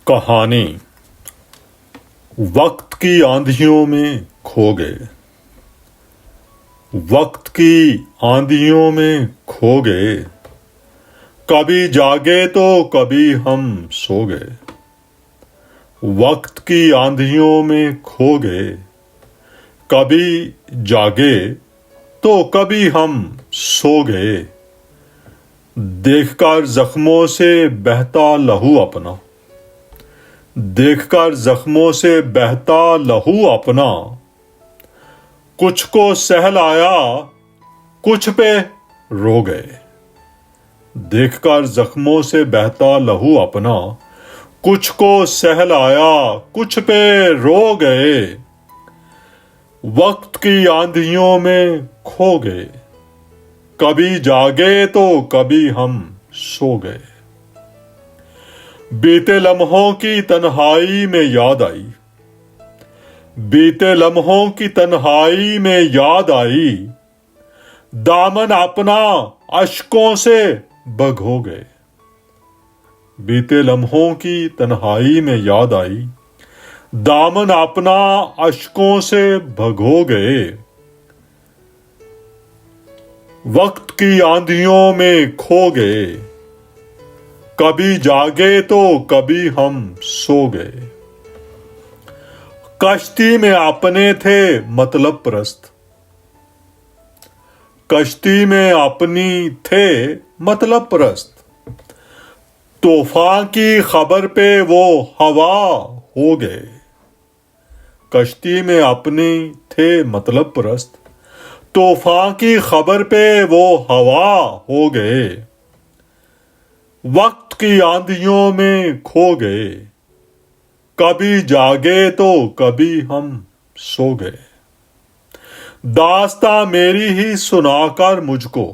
कहानी। वक्त की आंधियों में खो गए। वक्त की आंधियों में खो गए। कभी जागे तो कभी हम सो गए। वक्त की आंधियों में खो गए। कभी जागे तो कभी हम सो गए। देखकर जख्मों से बहता लहू अपना, देखकर जख्मों से बहता लहू अपना, कुछ को सहलाया कुछ पे रो गए। देखकर जख्मों से बहता लहू अपना, कुछ को सहलाया कुछ पे रो गए। वक्त की आंधियों में खो गए। कभी जागे तो कभी हम सो गए। बीते लम्हों की तन्हाई में याद आई, बीते लम्हों की तन्हाई में याद आई। दामन अपना अश्कों से भगो गए। बीते लम्हों की तन्हाई में याद आई। दामन अपना अश्कों से भगो गए। वक्त की आंधियों में खो गए। कभी जागे तो कभी हम सो गए। कश्ती में अपने थे मतलब परस्त, कश्ती में अपनी थे मतलब परस्त। तूफान की खबर पे वो हवा हो गए। कश्ती में अपनी थे मतलब परस्त, तूफान की खबर पे वो हवा हो गए। वक्त की आंधियों में खो गए। कभी जागे तो कभी हम सो गए। दास्तां मेरी ही सुनाकर मुझको,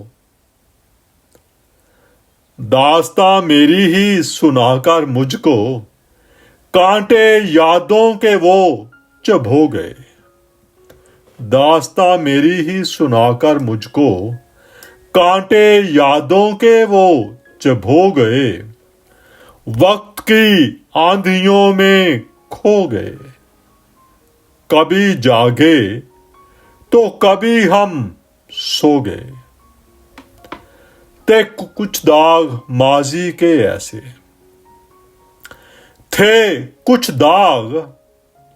दास्तां मेरी ही सुनाकर मुझको, कांटे यादों के वो चुभो गए। दास्तां मेरी ही सुनाकर मुझको, कांटे यादों के वो चुभो गए। वक्त की आंधियों में खो गए। कभी जागे तो कभी हम सो गए। थे कुछ दाग माजी के ऐसे, थे कुछ दाग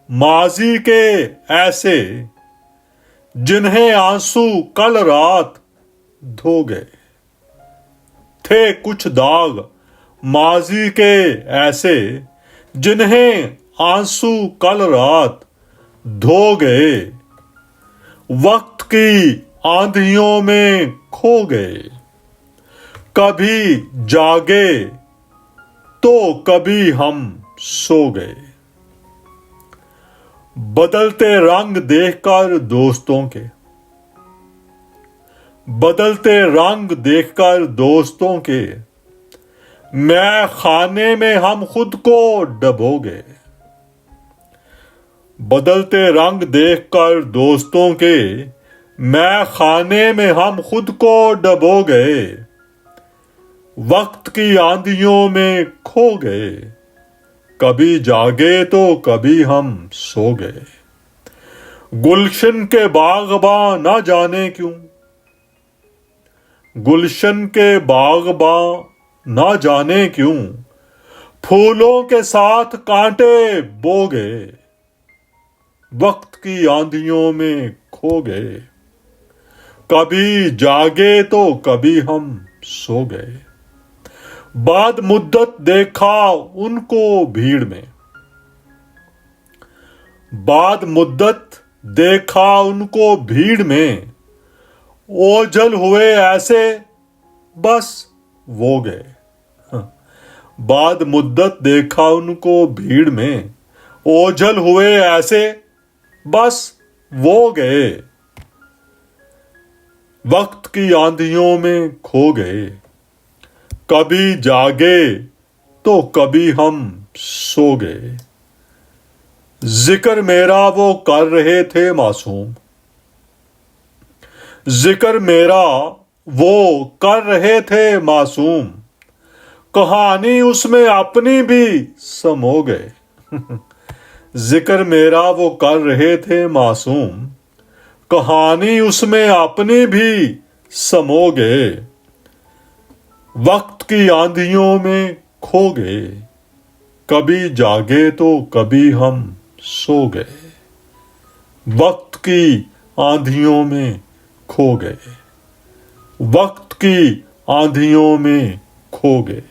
माजी के ऐसे, जिन्हें आंसू कल रात धो गए। थे कुछ दाग माजी के ऐसे, जिन्हें आंसू कल रात धो गए। वक्त की आंधियों में खो गए। कभी जागे तो कभी हम सो गए। बदलते रंग देखकर दोस्तों के, बदलते रंग देखकर दोस्तों के, मैं खाने में हम खुद को डबो गए। बदलते रंग देखकर दोस्तों के, मैं खाने में हम खुद को डबो गए। वक्त की आंधियों में खो गए। कभी जागे तो कभी हम सो गए। गुलशन के बागबां ना जाने क्यों, गुलशन के बागबां ना जाने क्यों, फूलों के साथ कांटे बो गए। वक्त की आंधियों में खो गए। कभी जागे तो कभी हम सो गए। बाद मुद्दत देखा उनको भीड़ में, बाद मुद्दत देखा उनको भीड़ में, ओझल हुए ऐसे बस वो गए। बाद मुद्दत देखा उनको भीड़ में, ओझल हुए ऐसे बस वो गए। वक्त की आंधियों में खो गए। कभी जागे तो कभी हम सो गए। जिक्र मेरा वो कर रहे थे मासूम, जिक्र मेरा वो कर रहे थे मासूम, कहानी उसमें अपनी भी समो गए। जिक्र मेरा वो कर रहे थे मासूम, कहानी उसमें अपनी भी समो गए। वक्त की आंधियों में खो गए, कभी जागे तो कभी हम सो गए। वक्त की आंधियों में खो गए, वक्त की आंधियों में खो गए।